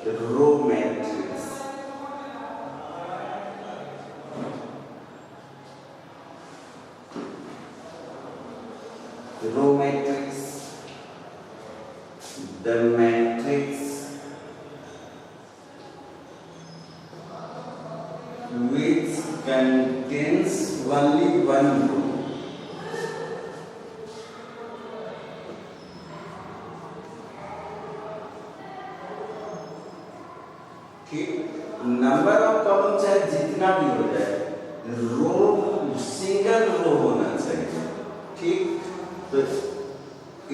Row matrix. Row matrix, the matrix which contains only one row। ठीक, number of column चाहे जितना भी हो जाए, रो सिंगल रो होना चाहिए। ठीक, तो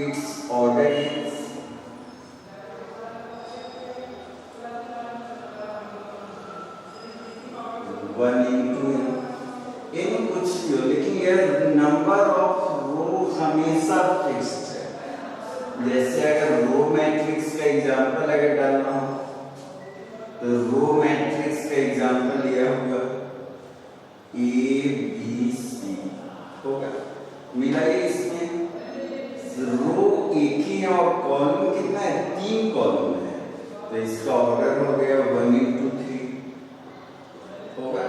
it's order is one into n कुछ भी हो, लेकिन यह नंबर ऑफ रो हमेशा फिक्स्ड है। जैसे अगर रो मैट्रिक्स का एग्जांपल अगर डालना हो तो रो मैट्रिक्स का एग्जांपल यह होगा ए बी सी होगा, मिला ये इसमें रो एक ही है और कॉलम कितना है, 3 कॉलम है, तो इसका ऑर्डर हो गया 1 इंटू 3 होगा।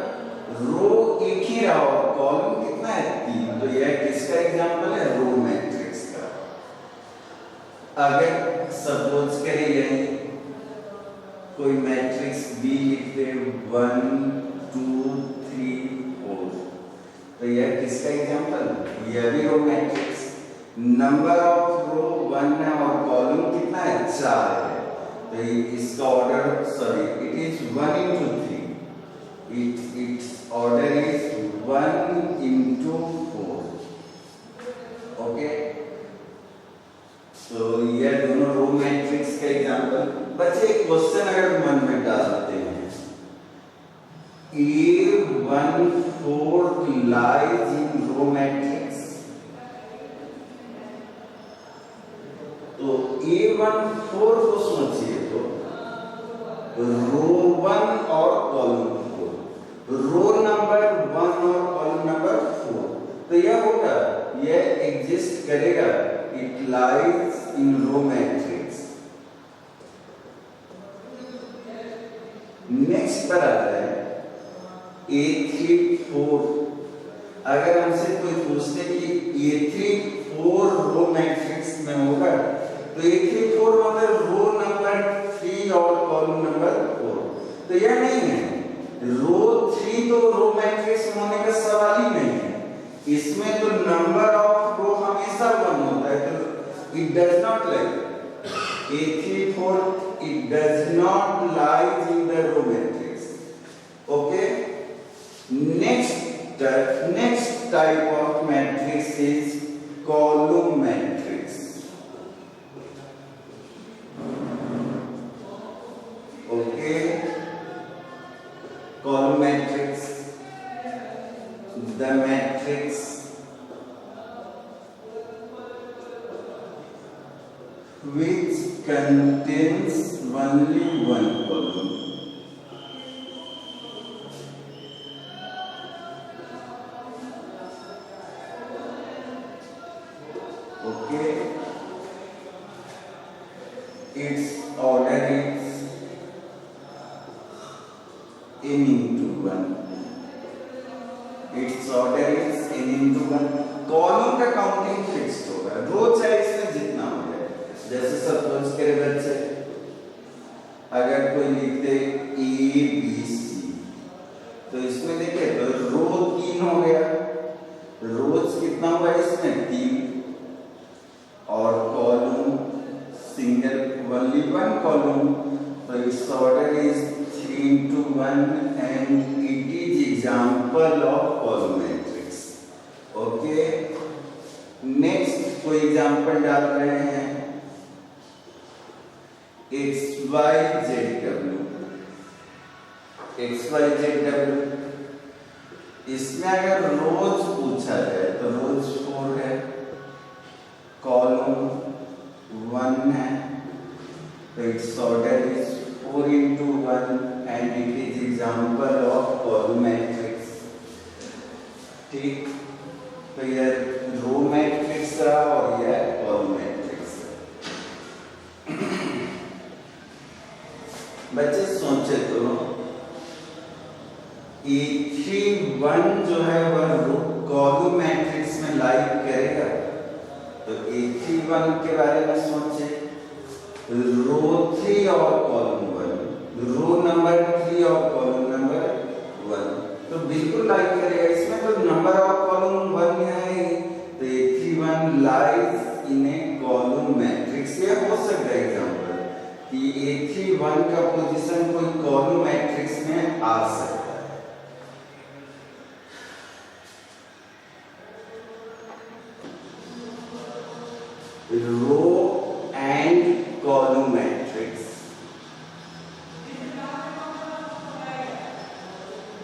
रो एक ही रहा और कॉलम कितना है 3, तो यह किसका एग्जांपल है, रो मैट्रिक्स का। अगर सपोज करें यह कोई मैट्रिक्स बी लिख दे 1 2 3 4, तो यह किसका एग्जांपल, यह भी रो मैट्रिक्स। नंबर ऑफ रो 1 है और कॉलम कितना है 4 है, तो इसका order sorry it is 1 into 3, its order is 1 into 4। Okay, तो ये दोनों रो मैट्रिक्स का एग्जांपल। बच्चे एक क्वेश्चन अगर मन में डालते हैं, A1/4 lies in row matrix, तो A1/4 को सोचिए तो रो 1 और कॉलम रो नंबर 1 और कॉलम नंबर 4, तो यह होगा, यह एग्जिस्ट करेगा, it lies in row matrix. Next पर आता है A3/4। अगर हमसे कोई पूछते कि A3/4 रो मैट्रिक्स में होगा, तो A3/4 मतलब रो नंबर 3 और कॉलम नंबर 4, तो यह नहीं है। रो 3 तो रो मैट्रिक्स होने का सवाल ही नहीं है, इसमें तो नंबर ऑफ रो हमेशा 1 होता है, तो it does not like A3/4, it does not lies in the row matrix. Okay, next type of matrix is column matrix. Okay, column matrix, the matrix which contains only one column। Okay, its order is n into 1, its order is n into 1। Column का counting fixed होगा, रो चाहे इसमें जितना हो जाए। जैसे suppose करें बच्चे, अगर कोई लिखते ए बी सी, तो इसमें देखिए तो रो 3 हो गया, रोज कितना हुआ इसमें 3, और कॉलम सिंगल ओनली 1 कॉलम, तो it's order is 3 into 1 and it is example of column matrix। Okay, next कोई एग्जांपल डाल रहे हैं XYZW। इसमें अगर रोज पूछा जाए तो रोज 4 है, कॉलम 1 है, तो it's order is 4 into 1 and it is example of column matrix। ठीक, तो यह रो मैट्रिक्स रहा और यह कॉलम मैट्रिक्स। बच्चे सोचे तो A31 जो है वह कॉलम मैट्रिक्स में लाई करेगा, तो A31 के बारे में सोचे, रो 3 और कॉलम 1, रो नंबर 3 और कॉलम नंबर 1, तो बिल्कुल लाई करेगा। इसमें तो नंबर ऑफ कॉलम 1 है, तो A31 lies in A column matrix. ये हो सकता है एग्जांपल कि A31 का पोजीशन कोई कॉलम मैट्रिक्स में आ सकता है। Row and column matrix,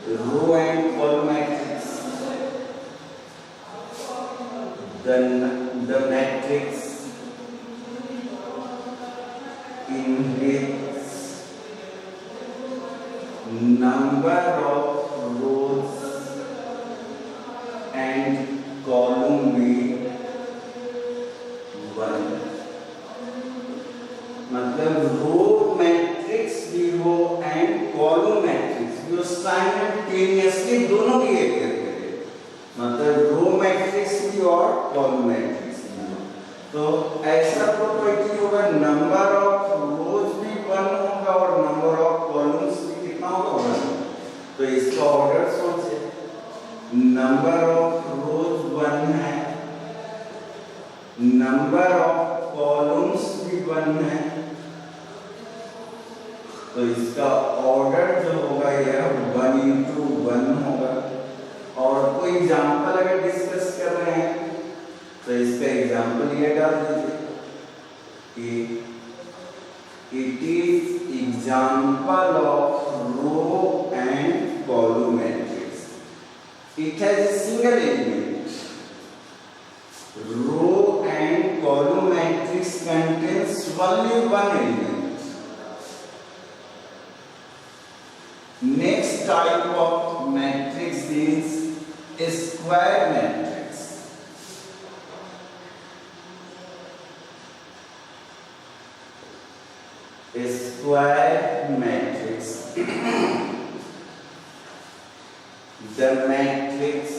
row and column matrix, the matrix in which number of rows and column be 1, मतलब रो मैट्रिक्स भी हो एंड कॉलम मैट्रिक्स भी हो, साइमल्टेनियसली दोनों बिहेवियर करे, मतलब रो मैट्रिक्स भी और कॉलम मैट्रिक्स भी हो। तो ऐसा प्रॉपर्टी होगा, नंबर ऑफ रोज भी 1 होगा और नंबर ऑफ कॉलम्स भी कितना होगा 1। तो इसका ऑर्डर सोचे, नंबर ऑफ रोज 1 है, नंबर ऑफ कॉलम्स भी 1 है, तो इसका ऑर्डर जो होगा यह 1 into 1 होगा। और कोई एग्जांपल अगर डिस्कस कर रहे हैं तो इसका एग्जांपल ये डाल दीजिए कि it is example of row and column matrix, it has a single element, row and column matrix contains only one element। Next type of matrix is a square matrix। A square matrix the matrix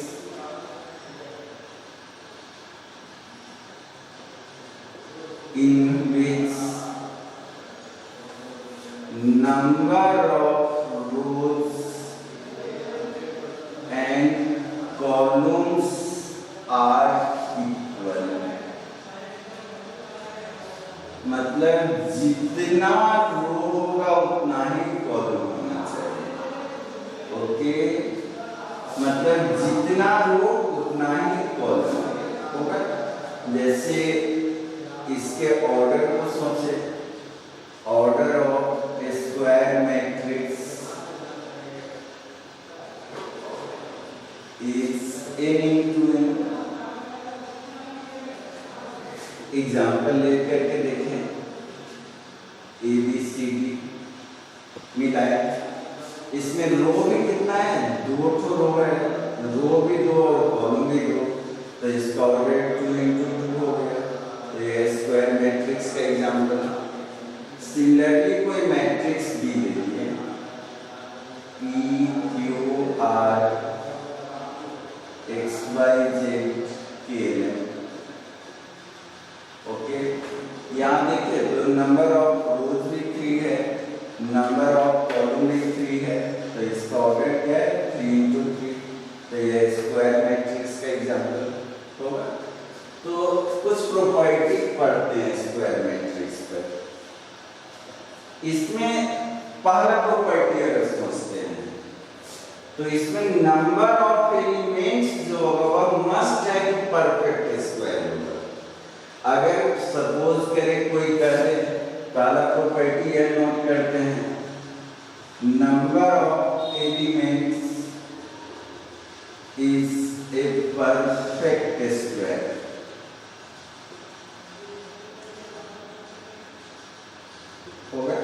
in which number of rows and columns are equal, मतलब जितना रो होगा उतना ही column होना चाहिए। Okay, मतलब जितना रो उतना ही column होगा। जैसे इसके ऑर्डर को सोचे, order of A square matrix is n into n। Example लेकर के देखें, ABCD मिलाए, इसमें रो भी कितना है, 2 रो है, रो भी 2 और कॉलम भी 2, तो इसका ऑर्डर 2 into 2 हो गया। ये स्क्वायर मैट्रिक्स का एग्जांपल। सिमिलरली कोई मैट्रिक्स दी देती है PQR XYZ KLM। ओके, यहाँ देखिए तो नंबर ऑफ रोज भी 3 है, नंबर ऑफ कॉलम भी 3 है, तो इसका ऑर्डर क्या है 3 into 3। तो ये स्क्वायर मैट्रिक्स का एग्जांपल होगा। तो कुछ प्रॉपर्टी पढ़ते हैं स्क्वायर मैट्रिक्स पर। इसमें पहला प्रॉपर्टी अगर समझते हैं तो इसमें नंबर ऑफ एलिमेंट्स जो होगा वह मस्ट हैव परफेक्ट स्क्वायर होगा। अगर सपोज करें कोई कर ले, पहला प्रॉपर्टी है नोट करते हैं, number of elements is a perfect square. होगा,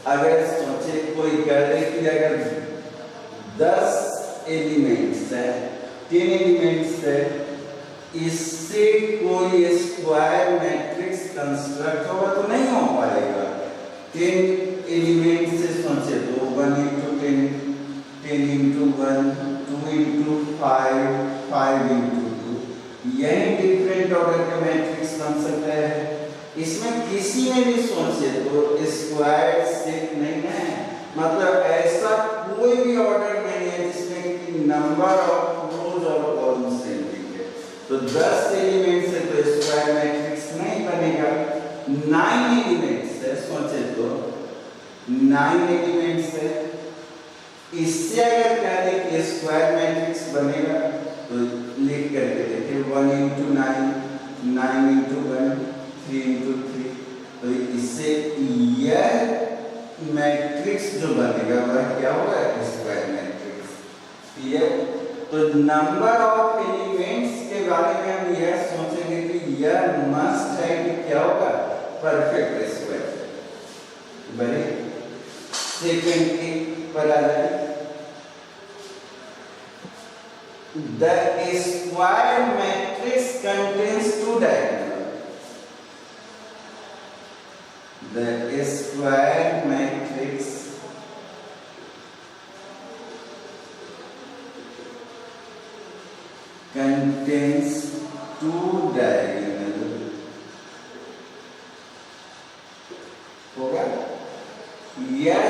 अगर सोचे कोई कर दे कि अगर 10 एलिमेंट्स है, 10 एलिमेंट्स है, इससे कोई स्क्वायर मैट्रिक्स कंस्ट्रक्ट होगा तो नहीं हो पाएगा। 10 एलिमेंट से सोचे तो 1 into 10, 10 into 1, 2 into 5, 5 into 2, यही डिफरेंट ऑर्डर के मैट्रिक्स बन सकता है। इसमें किसी में भी सोचे तो स्क्वायर सेट नहीं है, मतलब ऐसा कोई भी ऑर्डर नहीं है जिसमें कि नंबर ऑफ रोज और कॉलम सेम है। तो 10 एलिमेंट से तो स्क्वायर मैट्रिक्स नहीं बनेगा। 9 एलिमेंट से सोचे तो 9 एलिमेंट से इससे अगर कहें कि स्क्वायर मैट्रिक्स बनेगा तो लिख करके देखिए 1 into 9, 9 into 1, 3 into 3, तो इससे यह मैट्रिक्स जो बनेगा वह क्या होगा? Square matrix. ये तो नंबर ऑफ एलिमेंट्स के बारे में हम यह सोचेंगे कि यह मस्ट है कि क्या होगा? Perfect square. बने सेकंड के पर आ जाए, the square matrix contains two diagonals. The square matrix contains two diagonals. होगा यह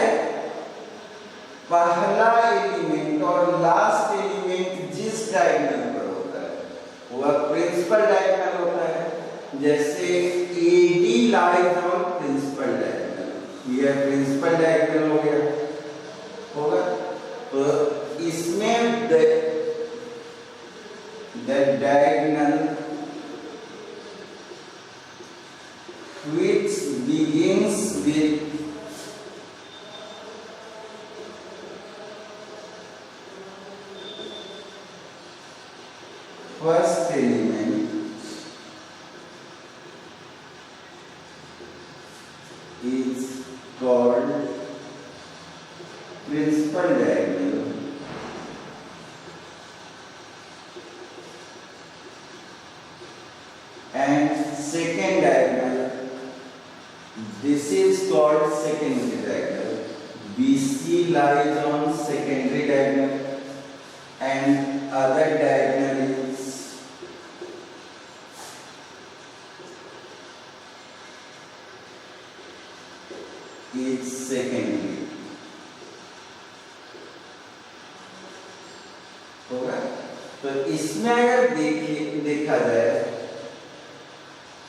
पहला एलिमेंट और लास्ट एलिमेंट जिस डायगोनल पर होता है वह प्रिंसिपल डायगोनल होता है। जैसे AD lies on principal diagonal, यह प्रिंसिपल डायगोनल हो गया होगा। तो इसमें the diagonal which begins with first element is called principal diagonal and second diagonal, this is called secondary diagonal. BC lies on secondary diagonal and other diagonal is secondary होगा। तो इसमें अगर देखा जाए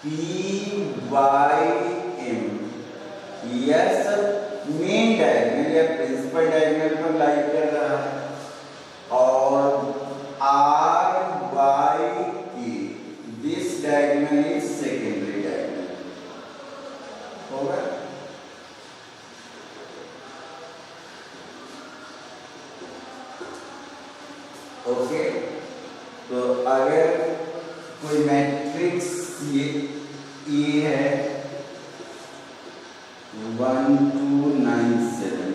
PYM यह सब मेन डायगोनल या principal diagonal पर लाई कर रहा है और RYK this diagonal is secondary diagonal होगा। ओके, तो अगर कोई मैट्रिक्स ये है 1 2 9 7,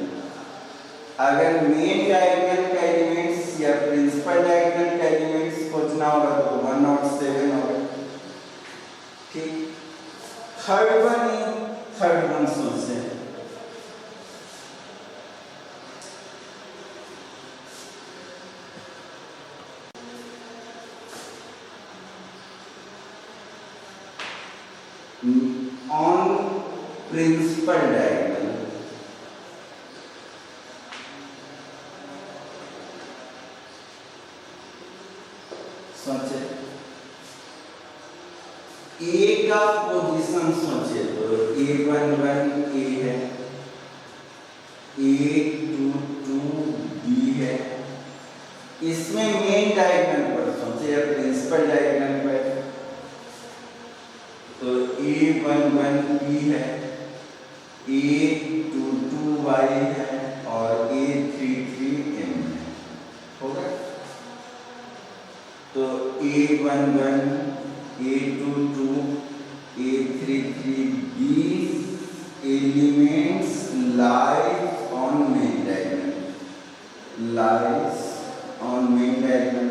अगर मेन डायगोनल का एलिमेंट्स या प्रिंसिपल डायगोनल का एलिमेंट्स खोजना होगा तो 1 और 7 होगा। ठीक, थर्ड वन सोचते हैं। On principal diagonal सोचे A का पोजीशन सोचे तो A11 A है, A22 B है। इसमें मेन डायगोनल पर सोचे या प्रिंसिपल डायगोनल पर तो A11 B है, A22 Y है और A33 M है होगा। तो A11 A22 A33 these elements lies on main diagonal, lies on main diagonal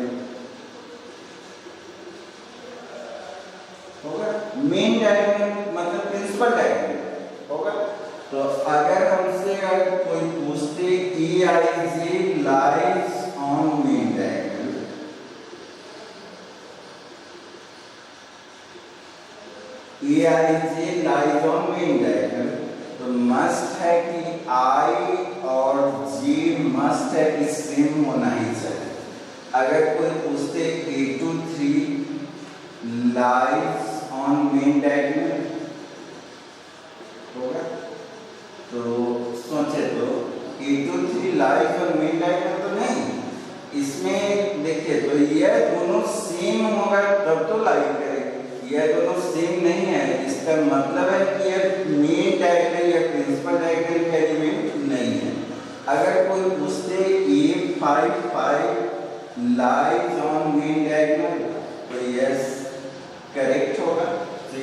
होगा। मेन डायगोनल मतलब प्रिंसिपल डायगोनल होगा। तो अगर हम अगर कोई पूछते EIJ lies on main diagonal, EIJ lies on main diagonal, तो मस्ट है कि I और J मस्ट है कि सेम होना ही चाहिए। अगर कोई पूछते A23 lies on main diagonal होगा, तो सोचे तो A23 lies on main diagonal तो नहीं, इसमें देखिए तो ये दोनों सेम होगा तब तो लाई करेगी, ये दोनों सेम नहीं है, इसका मतलब है कि ये मेन डायगोनल या प्रिंसिपल डायगोनल का एलिमेंट नहीं है। अगर कोई पूछते A55 lies on main diagonal तो यस करेक्ट होगा, तो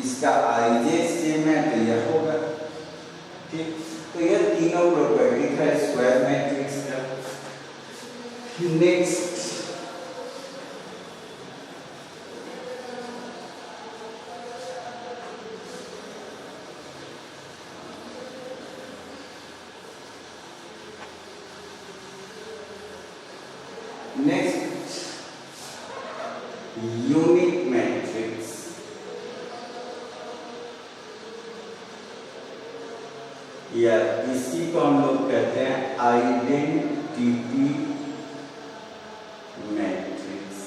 इसका IJ सेम है तो यह होगा। ठीक, तो यह तीनों प्रॉपर्टी था स्क्वायर मैट्रिक्स का। Next unit matrix. या इसी को हम लोग कहते हैं identity matrix.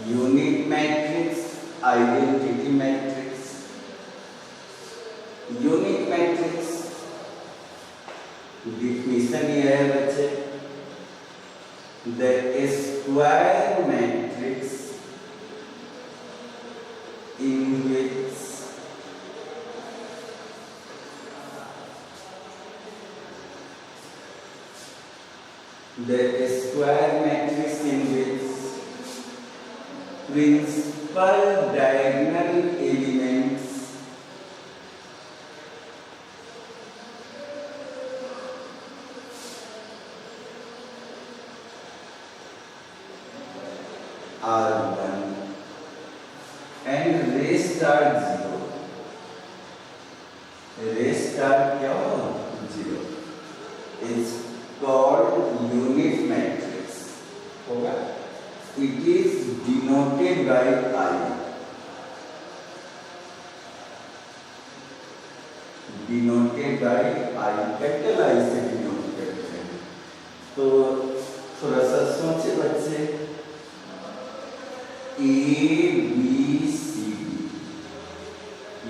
Unit matrix, identity matrix. Unit matrix definition यह है बच्चे, the square matrix in which principal diagonal elements are 1 and rest are 0। rest are क्या हो 0 is called unit matrix होगा। It is denoted by I। denoted by I, capital I से denote करते हैं। तो थोड़ा सा सोचे बच्चे, ABCD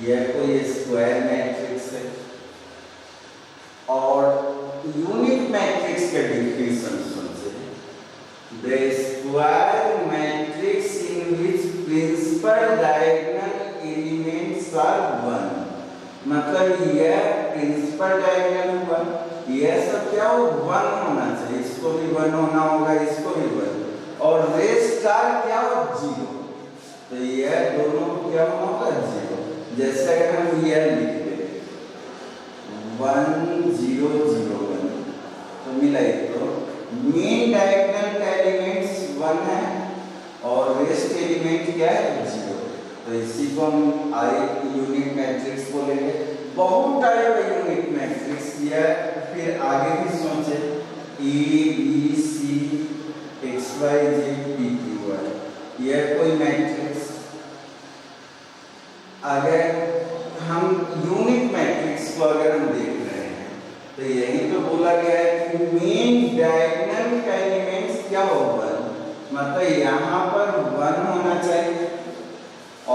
यह कोई स्क्वायर मैट्रिक्स है और यूनिट मैट्रिक्स का डिफिनीशन समझे, the square matrix in which principal diagonal elements are 1। मतलब यह प्रिंसिपल डायगोनल हुआ, यह सब क्या हो 1 होना चाहिए, इसको भी 1 होना होगा, इसको भी 1, और रेस्ट क्या हो 0, तो यह दोनों क्या होगा 0। जैसे अगर हम यह लिख दे 1 0 0 1 तो मिला, तो मेन डायगोनल का एलिमेंट्स 1 है और रेस्ट एलिमेंट क्या है 0, तो इसी को हम आई यूनिट मैट्रिक्स बोलेंगे। बहुत टाइप है यूनिट मैट्रिक्स, या फिर आगे भी सोचे ABC XYZ PQR यह कोई मैट्रिक्स। अगर हम यूनिट मैट्रिक्स को अगर हम देख रहे हैं तो यही तो बोला गया है कि मेन डायगोनल का एलिमेंट्स क्या होगा, मतलब यहाँ पर 1 होना चाहिए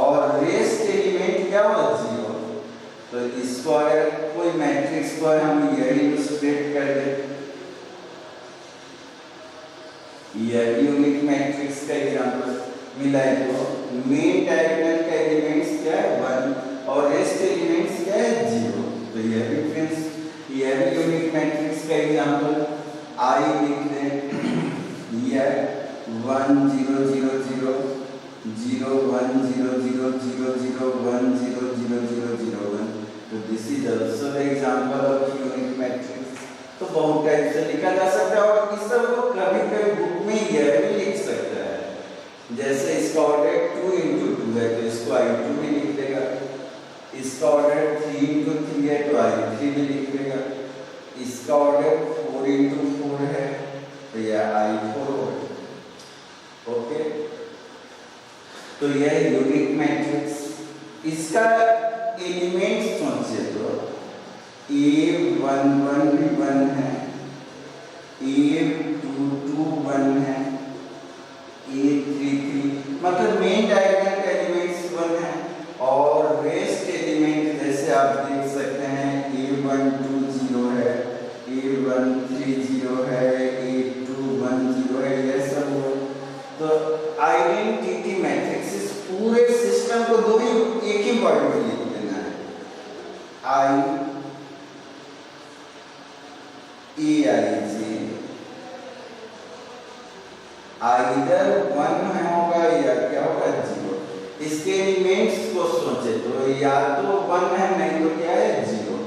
और रेस्ट एलिमेंट क्या हो 0। तो इसको अगर कोई मैट्रिक्स को हम यही इलस्ट्रेट कर दे, यह यूनिट मैट्रिक्स का एग्जांपल मिला है, तो मेन डायगोनल का एलिमेंट्स क्या है 1 और रेस्ट एलिमेंट्स क्या है 0, तो यह भी फ्रेंड्स यह भी यूनिट मैट्रिक्स का एग्जांपल। आई लिख दें यह 1 0 0 0 0 1 0 0 0 0 1 0 0 0 0 1, तो this is also the example of unit matrix. तो बहुत टाइप से लिखा जा सकता है और इस सब को कभी-कभी बुक में यह भी लिख सकता है, जैसे इसका ऑर्डर 2 × 2 है तो इसको I2 भी लिख देगा, इसका ऑर्डर 3 into 3 है तो I3 भी लिख लेगा, इसका ऑर्डर 4 into 4 है तो यह I4 होगा। ओके, तो यह यूनिट मैट्रिक्स, इसका एलिमेंट सोचिए तो A11 भी 1 है, A22 1 है, A33 मतलब मेन डायगोनल का एलिमेंट्स 1 है और रेस्ट एलिमेंट जैसे आप देख सकते हैं A120 है, A130 है, A210 है, ये सब हो। तो आइडेंटिटी मैट्रिक्स इस पूरे सिस्टम को दो ही एक ही वर्ड में लिख देना है, I AIJ आइदर 1 होगा या क्या होगा 0। इसके एलिमेंट्स को सोचे तो या तो 1 है नहीं तो क्या है 0।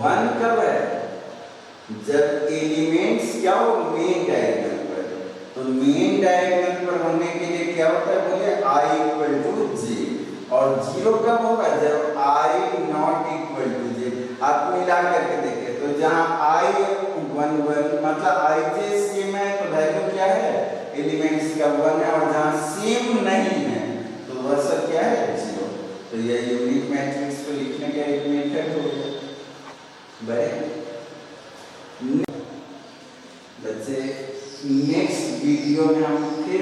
1 कब है जब एलिमेंट्स क्या हो मेन डायगोनल पर, तो मेन डायगोनल पर होने के लिए क्या होता है बोलिए I = j, और 0 कब होगा जब I ≠ j। आप मिला करके देखिए तो जहां I11 मतलब IJ सेम है तो वैल्यू क्या है एलिमेंट्स का 1 है, और जहां सेम नहीं है तो वह सब क्या है 0। तो यह यूनिट मैट्रिक्स को लिखने का एक मेथड हो गया। बच्चे नेक्स्ट वीडियो में हम फिर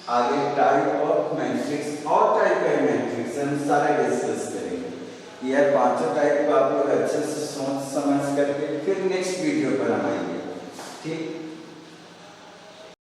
आगे टाइप ऑफ मैट्रिक्स और टाइप का मैट्रिक्स हम सारा डिस्कस करेंगे। यह पांचों टाइप को आप लोग अच्छे से सोच समझ करके फिर नेक्स्ट वीडियो पर हम आएंगे। ठीक।